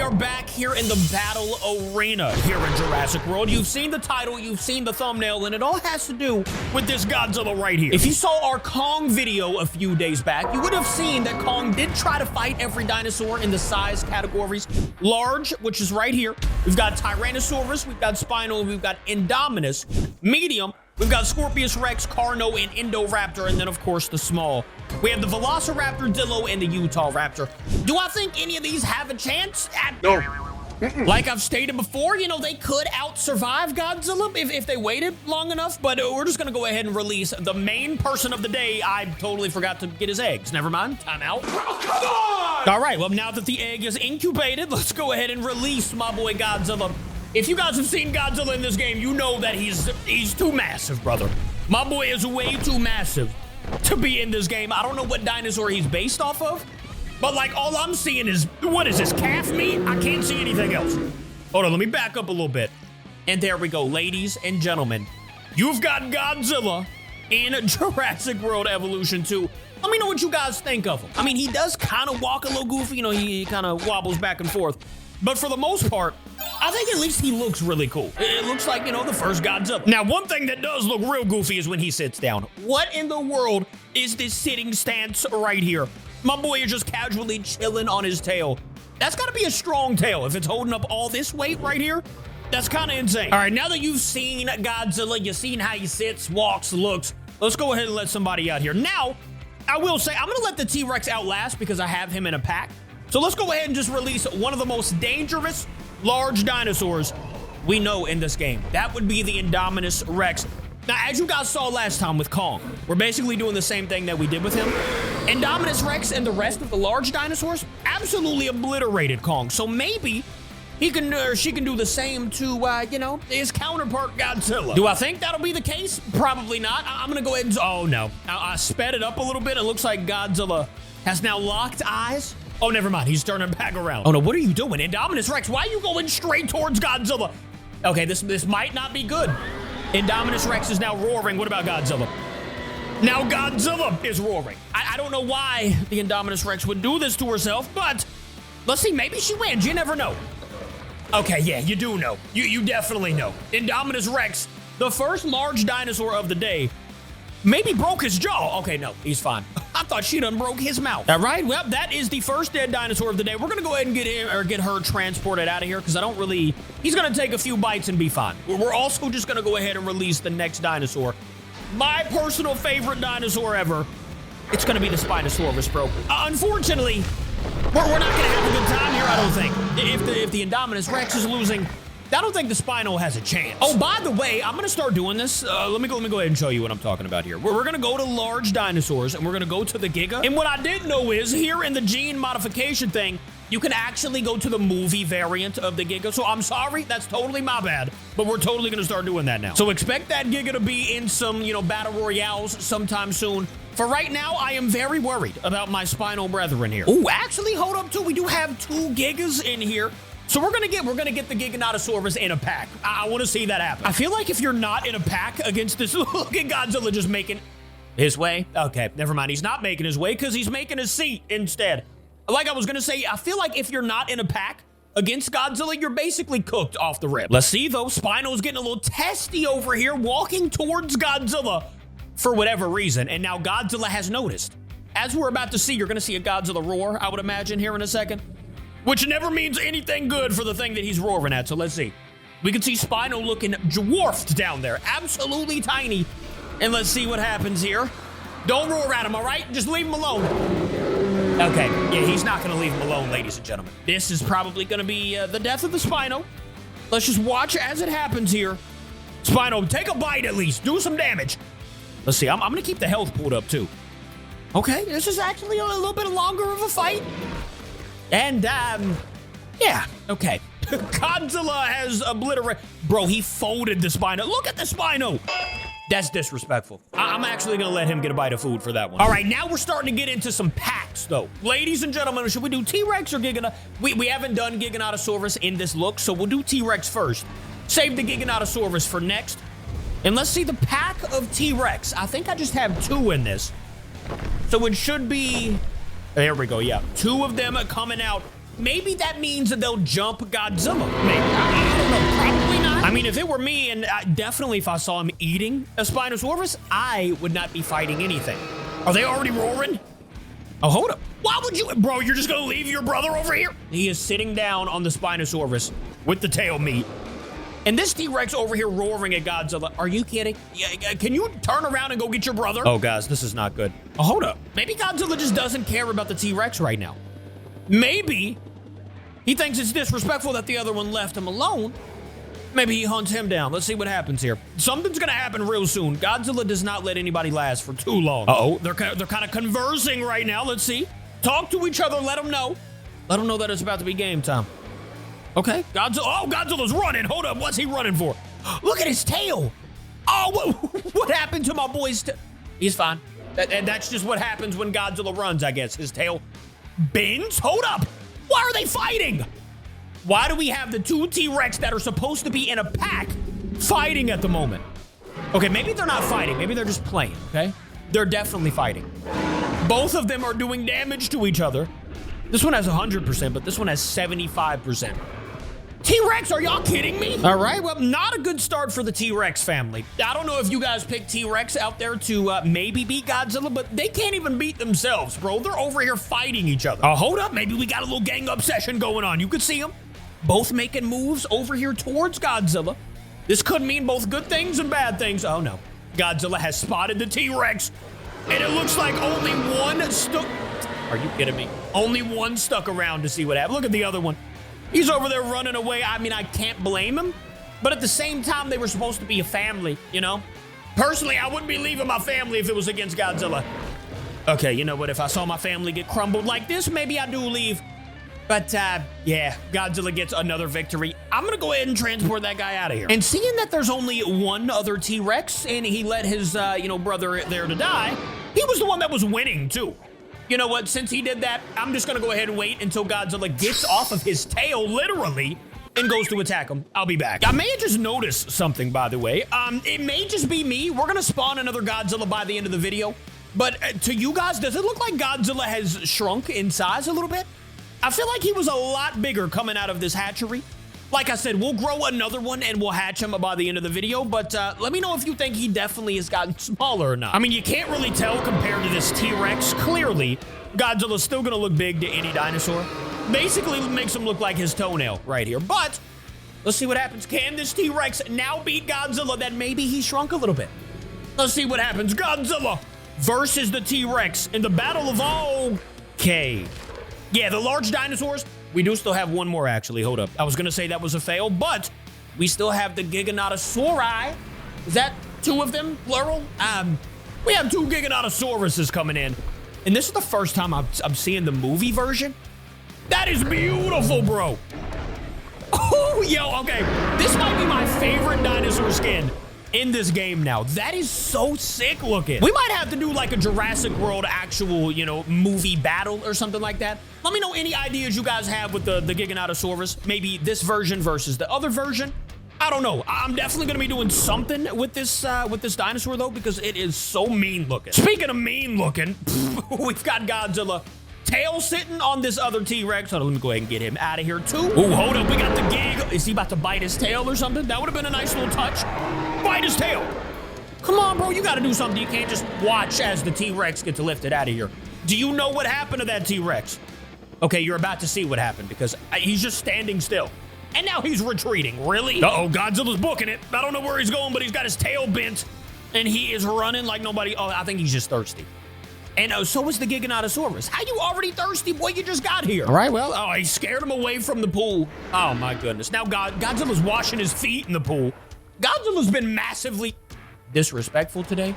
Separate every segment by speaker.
Speaker 1: are back here in the battle arena here in Jurassic World. You've seen the title, you've seen the thumbnail, and it all has to do with this Godzilla right here. If you saw our Kong video a few days back, you would have seen that Kong did try to fight every dinosaur in the size categories. Large, which is right here. We've got Tyrannosaurus, we've got Spino, we've got Indominus. Medium, we've got Scorpius Rex, Carno, and Indoraptor, and then of course the small. We have the Velociraptor, Dillo, and the Utah Raptor. Do I think any of these have a chance?
Speaker 2: No.
Speaker 1: Like I've stated before, you know, they could out-survive Godzilla if they waited long enough, but we're just gonna go ahead and release the main person of the day. I totally forgot to get his eggs. Never mind, time out.
Speaker 2: Oh, come on!
Speaker 1: All right, well, now that the egg is incubated, let's go ahead and release my boy Godzilla. If you guys have seen Godzilla in this game, you know that he's too massive, brother. My boy is way too massive to be in this game. I don't know what dinosaur he's based off of, but like all I'm seeing is, what is this, calf meat? I can't see anything else. Hold on, let me back up a little bit. And there we go, ladies and gentlemen. You've got Godzilla in Jurassic World Evolution 2. Let me know what you guys think of him. I mean, he does kind of walk a little goofy, you know, he kind of wobbles back and forth. But for the most part, I think at least he looks really cool. It looks like, you know, the first Godzilla. Now, one thing that does look real goofy is when he sits down. What in the world is this sitting stance right here? My boy is just casually chilling on his tail. That's gotta be a strong tail if it's holding up all this weight right here. That's kind of insane. All right, now that you've seen Godzilla, you've seen how he sits, walks, looks, let's go ahead and let somebody out here. Now, I will say, I'm gonna let the T-Rex outlast because I have him in a pack. So let's go ahead and just release one of the most dangerous large dinosaurs we know in this game. That would be the Indominus Rex. Now, as you guys saw last time with Kong, we're basically doing the same thing that we did with him. Indominus Rex and the rest of the large dinosaurs absolutely obliterated Kong. So maybe he can or she can do the same to, you know, his counterpart Godzilla. Do I think that'll be the case? Probably not. I'm gonna go ahead and, oh no. I sped it up a little bit. It looks like Godzilla has now locked eyes. Oh, never mind. He's turning back around. Oh, no. What are you doing? Indominus Rex, why are you going straight towards Godzilla? Okay, this might not be good. Indominus Rex is now roaring. What about Godzilla? Now Godzilla is roaring. I don't know why the Indominus Rex would do this to herself, but let's see. Maybe she wins. You never know. Okay, yeah, you do know. You definitely know. Indominus Rex, the first large dinosaur of the day, maybe broke his jaw. Okay, no, he's fine. I thought she done broke his mouth. All right, well, that is the first dead dinosaur of the day. We're gonna go ahead and get her transported out of here because I don't really, he's gonna take a few bites and be fine. We're also just gonna go ahead and release the next dinosaur. My personal favorite dinosaur ever. It's gonna be the Spinosaurus, bro. Unfortunately, we're not gonna have a good time here, I don't think. If the Indominus Rex is losing, I don't think the Spino has a chance. Oh, by the way, I'm gonna start doing this. Let me go ahead and show you what I'm talking about here. We're gonna go to large dinosaurs and we're gonna go to the Giga. And what I didn't know is here in the gene modification thing, you can actually go to the movie variant of the Giga. So I'm sorry, that's totally my bad, but we're totally gonna start doing that now. So expect that Giga to be in some, you know, battle royales sometime soon. For right now, I am very worried about my Spino brethren here. Oh, actually, hold up too. We do have 2 Gigas in here. So we're gonna get the Gigonosaurus in a pack. I want to see that happen. I feel like if you're not in a pack against this, look at Godzilla just making his way. Okay, never mind. He's not making his way because he's making a seat instead. Like I was gonna say, I feel like if you're not in a pack against Godzilla, you're basically cooked off the rip. Let's see though. Spino's getting a little testy over here, walking towards Godzilla for whatever reason, and now Godzilla has noticed. As we're about to see, you're gonna see a Godzilla roar, I would imagine, here in a second. Which never means anything good for the thing that he's roaring at, so let's see. We can see Spino looking dwarfed down there, absolutely tiny. And let's see what happens here. Don't roar at him, all right? Just leave him alone. Okay, yeah, he's not gonna leave him alone, ladies and gentlemen. This is probably gonna be the death of the Spino. Let's just watch as it happens here. Spino, take a bite at least, do some damage. Let's see, I'm gonna keep the health pulled up too. Okay, this is actually a little bit longer of a fight. And, yeah, okay. Godzilla has obliterated. Bro, he folded the Spino. Look at the Spino. That's disrespectful. I'm actually gonna let him get a bite of food for that one. All right, now we're starting to get into some packs, though. Ladies and gentlemen, should we do T-Rex or Gigonosaurus? We haven't done Gigonosaurus in this look, so we'll do T-Rex first. Save the Gigonosaurus for next. And let's see the pack of T-Rex. I think I just have 2 in this. So it should be... There we go, yeah. 2 of them coming out maybe that means that they'll jump Godzilla. Maybe. I don't know. Probably not. I mean, if it were me, and definitely if I saw him eating a Spinosaurus, I would not be fighting anything. Are they already roaring? Oh, hold up. Why would you? Bro, you're just going to leave your brother over here? He is sitting down on the Spinosaurus with the tail meat. And this T-Rex over here roaring at Godzilla. Are you kidding? Yeah, can you turn around and go get your brother? Oh, guys, this is not good. Oh, hold up. Maybe Godzilla just doesn't care about the T-Rex right now. Maybe he thinks it's disrespectful that the other one left him alone. Maybe he hunts him down. Let's see what happens here. Something's going to happen real soon. Godzilla does not let anybody last for too long. Uh-oh. They're kind of conversing right now. Let's see. Talk to each other. Let them know. Let them know that it's about to be game time. Okay, Godzilla's running. Hold up, what's he running for? Look at his tail. Oh, what happened to my boy's tail? He's fine. And that's just what happens when Godzilla runs, I guess. His tail bends. Hold up. Why are they fighting? Why do we have the two T-Rex that are supposed to be in a pack fighting at the moment? Okay, maybe they're not fighting. Maybe they're just playing, okay? They're definitely fighting. Both of them are doing damage to each other. This one has 100%, but this one has 75%. T-Rex, are y'all kidding me? All right, well, not a good start for the T-Rex family. I don't know if you guys picked T-Rex out there to maybe beat Godzilla, but they can't even beat themselves, bro. They're over here fighting each other. Hold up, maybe we got a little gang up session going on. You could see them both making moves over here towards Godzilla. This could mean both good things and bad things. Oh, no. Godzilla has spotted the T-Rex, and it looks like only one stuck. Are you kidding me? Only one stuck around to see what happened. Look at the other one. He's over there running away. I mean, I can't blame him. But at the same time, they were supposed to be a family, you know? Personally, I wouldn't be leaving my family if it was against Godzilla. Okay, you know what? If I saw my family get crumbled like this, maybe I do leave. But, yeah, Godzilla gets another victory. I'm gonna go ahead and transport that guy out of here. And seeing that there's only one other T-Rex, and he let his, brother there to die, he was the one that was winning, too. You know what? Since he did that, I'm just gonna go ahead and wait until Godzilla gets off of his tail, literally, and goes to attack him. I'll be back. I may have just noticed something, by the way. It may just be me. We're gonna spawn another Godzilla by the end of the video. But to you guys, does it look like Godzilla has shrunk in size a little bit? I feel like he was a lot bigger coming out of this hatchery. Like I said, we'll grow another one and we'll hatch him by the end of the video, but let me know if you think he definitely has gotten smaller or not. I mean, you can't really tell compared to this T-Rex. Clearly, Godzilla's still gonna look big to any dinosaur. Basically, it makes him look like his toenail right here. But let's see what happens. Can this T-Rex now beat Godzilla that maybe he shrunk a little bit? Let's see what happens. Godzilla versus the T-Rex in the battle of all... Okay. Yeah, the large dinosaurs... We do still have one more, actually. Hold up. I was going to say that was a fail, but we still have the Gigonosauri. Is that two of them, plural? We have two Gigonosauruses coming in. And this is the first time I'm seeing the movie version. That is beautiful, bro. Oh, yo, okay. This might be my favorite dinosaur skin in this game now. That is so sick looking. We might have to do like a Jurassic World actual, movie battle or something like that. Let me know any ideas you guys have with the Gigonosaurus. Maybe this version versus the other version. I don't know. I'm definitely gonna be doing something with this dinosaur though, because it is so mean looking. Speaking of mean looking, we've got Godzilla tail sitting on this other T-Rex. Hold on, let me go ahead and get him out of here too. Oh, hold up, we got the Gig. Is he about to bite his tail or something? That would have been a nice little touch. Bite his tail. Come on, bro, you gotta do something. You can't just watch as the T-Rex gets lifted out of here. Do you know what happened to that T-Rex? Okay, you're about to see what happened because he's just standing still. And now he's retreating. Really? Uh-oh, Godzilla's booking it. I don't know where he's going, but he's got his tail bent. And he is running like nobody. Oh, I think he's just thirsty. And so is the Gigonosaurus. How you already thirsty, boy? You just got here. All right, well, he scared him away from the pool. Oh, my goodness. Now Godzilla's washing his feet in the pool. Godzilla's been massively disrespectful today.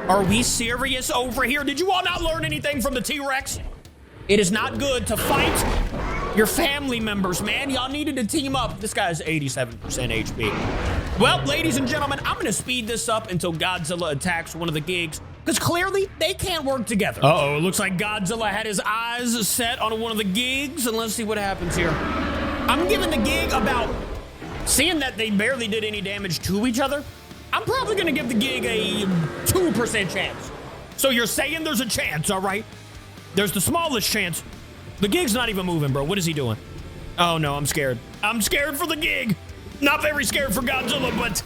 Speaker 1: Are we serious over here? Did you all not learn anything from the T-Rex? It is not good to fight your family members, man. Y'all needed to team up. This guy's 87% HP. Well, ladies and gentlemen, I'm going to speed this up until Godzilla attacks one of the Gigs, because clearly they can't work together. Uh-oh, it looks like Godzilla had his eyes set on one of the Gigs, and let's see what happens here. I'm giving the Gig about... Seeing that they barely did any damage to each other, I'm probably going to give the Gig a 2% chance. So you're saying there's a chance, all right? There's the smallest chance. The gig's not even moving, bro. What is he doing? Oh, no, I'm scared. I'm scared for the gig. Not very scared for Godzilla, but...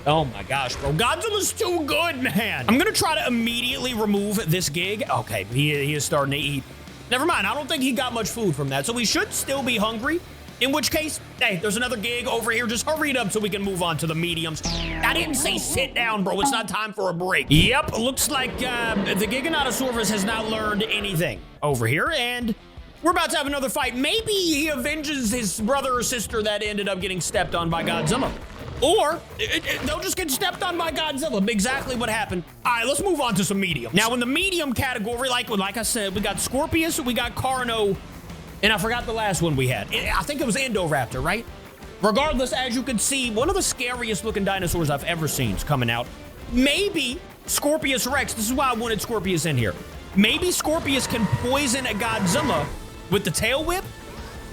Speaker 1: Oh, my gosh, bro. Godzilla's too good, man. I'm going to try to immediately remove this gig. Okay, he is starting to eat. Never mind. I don't think he got much food from that, so he should still be hungry. In which case, hey, there's another gig over here. Just hurry it up so we can move on to the mediums. I didn't say sit down, bro. It's not time for a break. Yep, looks like the Gigonosaurus has not learned anything over here, and we're about to have another fight. Maybe he avenges his brother or sister that ended up getting stepped on by Godzilla. Or they'll just get stepped on by Godzilla. Exactly what happened. All right, let's move on to some mediums. Now, in the medium category, like I said, we got Scorpius, we got Carno, and I forgot the last one we had. I think it was Indoraptor, right? Regardless, as you can see, one of the scariest looking dinosaurs I've ever seen is coming out. Maybe Scorpius Rex. This is why I wanted Scorpius in here. Maybe Scorpius can poison a Godzilla with the tail whip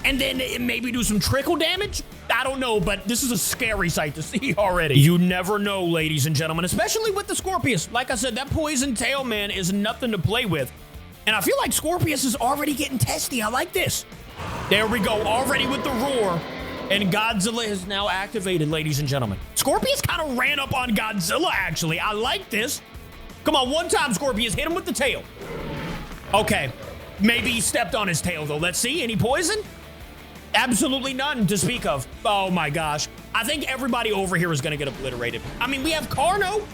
Speaker 1: and then maybe do some trickle damage. I don't know, but this is a scary sight to see already. You never know, ladies and gentlemen, especially with the Scorpius. Like I said, that poison tail, man, is nothing to play with. And I feel like Scorpius is already getting testy. I like this. There we go, already with the roar. And Godzilla is now activated, ladies and gentlemen. Scorpius kind of ran up on Godzilla, actually. I like this. Come on, one time, Scorpius. Hit him with the tail. Okay. Maybe he stepped on his tail, though. Let's see. Any poison? Absolutely none to speak of. Oh, my gosh. I think everybody over here is going to get obliterated. I mean, we have Carno.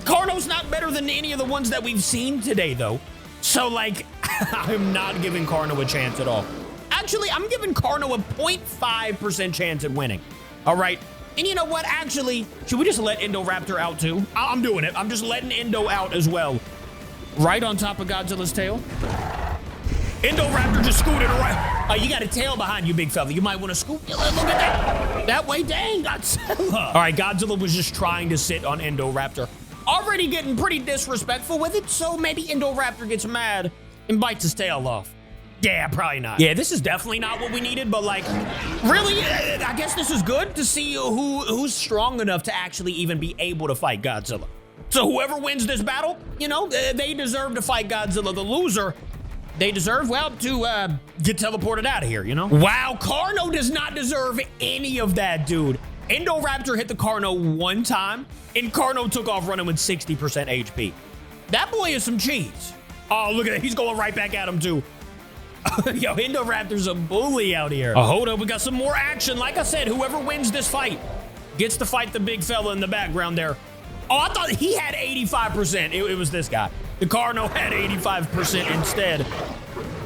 Speaker 1: Carno's not better than any of the ones that we've seen today, though. So, like, I'm not giving Carno a chance at all. Actually, I'm giving Carno a 0.5% chance at winning. All right. And you know what? Actually, should we just let Indoraptor out, too? I'm doing it. I'm just letting Indo out as well. Right on top of Godzilla's tail. Indoraptor just scooted right. Oh, you got a tail behind you, big fella. You might want to scoot. Look at that. That way, dang, Godzilla. All right, Godzilla was just trying to sit on Indoraptor. Already getting pretty disrespectful with it, so maybe Indoraptor gets mad and bites his tail off. Yeah, probably not. Yeah, this is definitely not what we needed, but like, really, I guess this is good to see who's strong enough to actually even be able to fight Godzilla. So whoever wins this battle, you know, they deserve to fight Godzilla. The loser, they deserve, well, to get teleported out of here, you know? Wow, Carno does not deserve any of that, dude. Indoraptor hit the Carno one time, and Carno took off running with 60% HP. That boy is some cheese. Oh, look at that. He's going right back at him, too. Yo, Indoraptor's a bully out here. Oh, hold up. We got some more action. Like I said, whoever wins this fight gets to fight the big fella in the background there. Oh, I thought he had 85%. It was this guy. The Carno had 85% instead.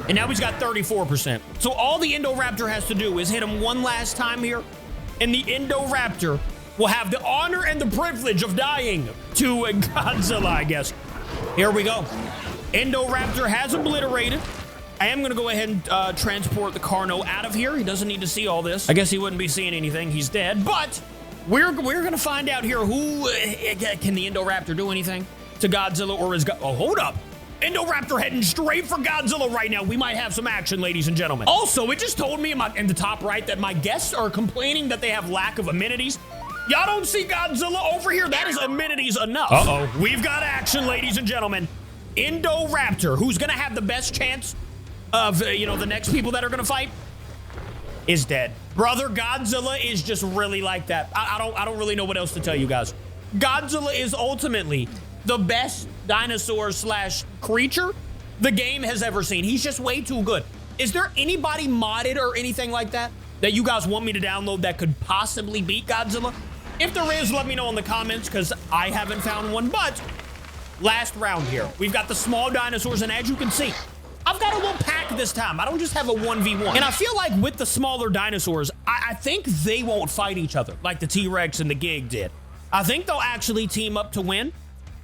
Speaker 1: And now he's got 34%. So all the Indoraptor has to do is hit him one last time here. And the Indoraptor will have the honor and the privilege of dying to Godzilla, I guess. Here we go. Indoraptor has obliterated. I am going to go ahead and transport the Carno out of here. He doesn't need to see all this. I guess he wouldn't be seeing anything. He's dead. But we're going to find out here who... can the Indoraptor do anything to Godzilla or is... Oh, hold up. Indoraptor heading straight for Godzilla right now. We might have some action, ladies and gentlemen. Also, it just told me in the top right that my guests are complaining that they have lack of amenities. Y'all don't see Godzilla over here? That is amenities enough. Uh-oh. We've got action, ladies and gentlemen. Indoraptor, who's going to have the best chance of, the next people that are going to fight, is dead. Brother, Godzilla is just really like that. I don't really know what else to tell you guys. Godzilla is ultimately the best dinosaur / creature the game has ever seen. He's just way too good. Is there anybody modded or anything like that you guys want me to download that could possibly beat Godzilla? If there is, let me know in the comments, because I haven't found one. But last round here, we've got the small dinosaurs, and as you can see, I've got a little pack this time. I don't just have a 1v1. And I feel like with the smaller dinosaurs, I think they won't fight each other like the T-Rex and the Gig did. I think they'll actually team up to win.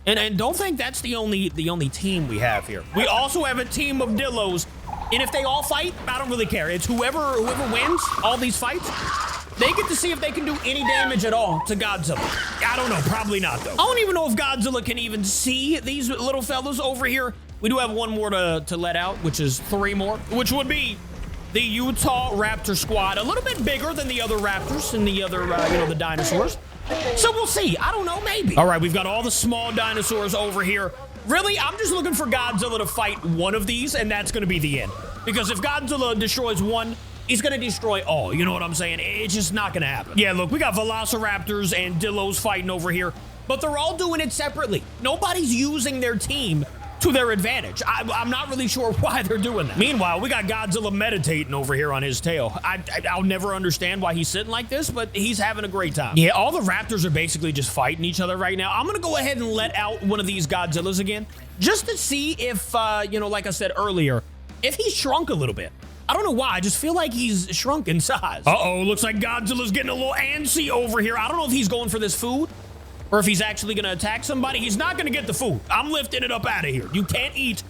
Speaker 1: And don't think that's the only team we have here. We also have a team of Dillos, and if they all fight, I don't really care. It's whoever wins all these fights, they get to see if they can do any damage at all to Godzilla. I don't know, probably not though. I don't even know if Godzilla can even see these little fellas over here. We do have one more to let out, which is 3 more, which would be the Utah Raptor squad. A little bit bigger than the other Raptors and the other, the dinosaurs. So we'll see. I don't know, maybe. All right, we've got all the small dinosaurs over here. Really, I'm just looking for Godzilla to fight one of these, and that's going to be the end. Because if Godzilla destroys one, he's gonna destroy all. You know what I'm saying? It's just not gonna happen. Yeah, look, we got Velociraptors and Dillos fighting over here, but they're all doing it separately. Nobody's using their team to their advantage. I'm not really sure why they're doing that. Meanwhile, we got Godzilla meditating over here on his tail. I'll never understand why he's sitting like this, but he's having a great time. Yeah, all the raptors are basically just fighting each other right now. I'm gonna go ahead and let out one of these Godzillas again, just to see if, you know, like I said earlier, if he's shrunk a little bit. I don't know why, I just feel like he's shrunk in size. Uh-oh, looks like Godzilla's getting a little antsy over here. I don't know if he's going for this food, or if he's actually gonna attack somebody. He's not gonna get the food. I'm lifting it up out of here. You can't eat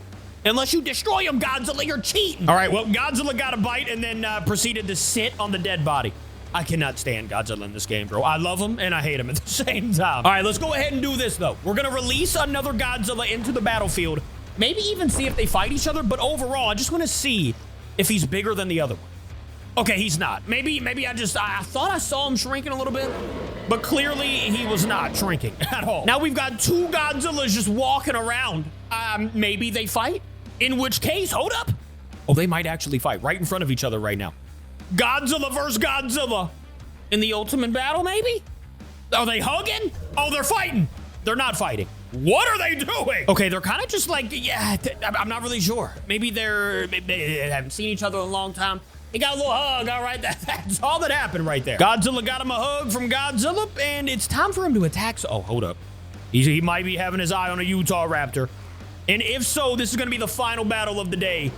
Speaker 1: unless you destroy him, Godzilla. You're cheating. All right, well, Godzilla got a bite and then proceeded to sit on the dead body. I cannot stand Godzilla in this game, bro. I love him and I hate him at the same time. All right, let's go ahead and do this, though. We're gonna release another Godzilla into the battlefield. Maybe even see if they fight each other, but overall, I just wanna see if he's bigger than the other one. Okay, he's not. Maybe I thought I saw him shrinking a little bit, but clearly he was not shrinking at all. Now we've got two Godzillas just walking around. Maybe they fight? In which case, hold up. Oh, they might actually fight right in front of each other right now. Godzilla versus Godzilla in the ultimate battle, maybe? Are they hugging? Oh, they're fighting. They're not fighting. What are they doing? Okay, they're kind of just like, yeah, I'm not really sure. Maybe they haven't seen each other in a long time. He got a little hug, all right? That's all that happened right there. Godzilla got him a hug from Godzilla, and it's time for him to attack. Oh, hold up. He might be having his eye on a Utah Raptor. And if so, this is going to be the final battle of the day.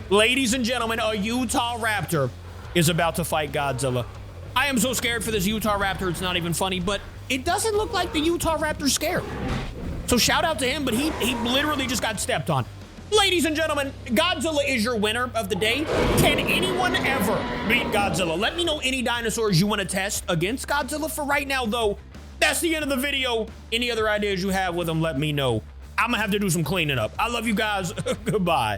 Speaker 1: Ladies and gentlemen, a Utah Raptor is about to fight Godzilla. I am so scared for this Utah Raptor, it's not even funny, but it doesn't look like the Utah Raptor's scared. So shout out to him, but he literally just got stepped on. Ladies and gentlemen, Godzilla is your winner of the day. Can anyone ever beat Godzilla? Let me know any dinosaurs you want to test against Godzilla. For right now, though, that's the end of the video. Any other ideas you have with them, let me know. I'm gonna have to do some cleaning up. I love you guys. Goodbye.